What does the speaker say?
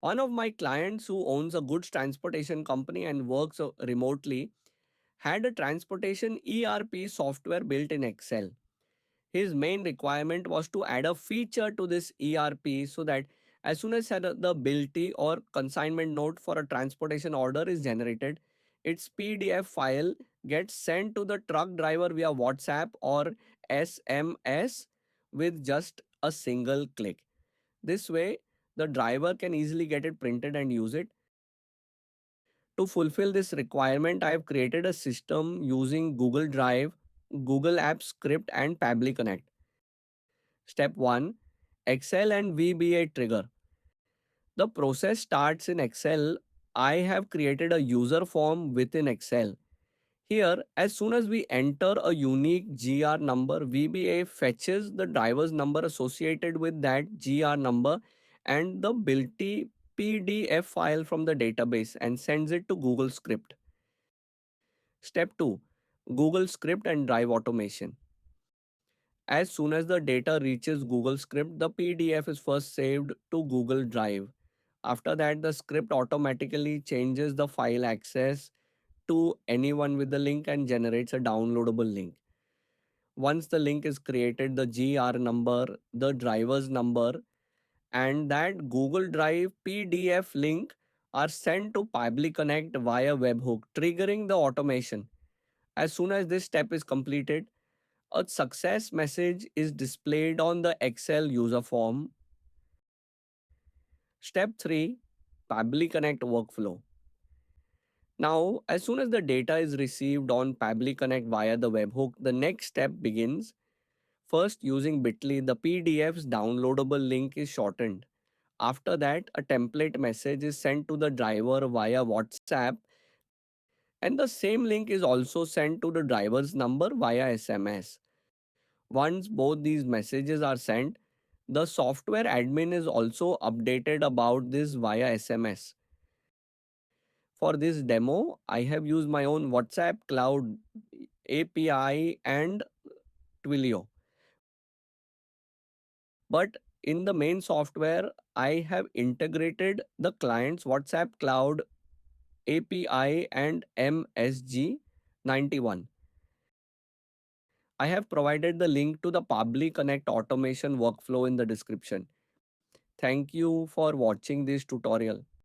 One of my clients who owns a goods transportation company and works remotely had a transportation ERP software built in Excel. His main requirement was to add a feature to this ERP so that as soon as the Bilty or consignment note for a transportation order is generated, its PDF file gets sent to the truck driver via WhatsApp or SMS with just a single click. This way, the driver can easily get it printed and use it. To fulfill this requirement, I have created a system using Google Drive, Google Apps Script, and Pabbly Connect. Step 1, Excel and VBA trigger. The process starts in Excel. I have created a user form within Excel. Here, as soon as we enter a unique GR number, VBA fetches the driver's number associated with that GR number and the Bilty PDF file from the database and sends it to Google Script. Step 2, Google Script and Drive automation. As soon as the data reaches Google Script, the PDF is first saved to Google Drive. After that, the script automatically changes the file access to anyone with the link and generates a downloadable link. Once the link is created, the GR number, the driver's number, and that Google Drive PDF link are sent to Pabbly Connect via webhook, triggering the automation. As soon as this step is completed, a success message is displayed on the Excel user form. Step 3, Pabbly Connect workflow. Now, as soon as the data is received on Pabbly Connect via the webhook, the next step begins. First, using Bitly, the PDF's downloadable link is shortened. After that, a template message is sent to the driver via WhatsApp, and the same link is also sent to the driver's number via SMS. Once both these messages are sent, the software admin is also updated about this via SMS. For this demo, I have used my own WhatsApp Cloud API and Twilio. But in the main software, I have integrated the client's WhatsApp Cloud API and MSG 91. I have provided the link to the Pabbly Connect automation workflow in the description. Thank you for watching this tutorial.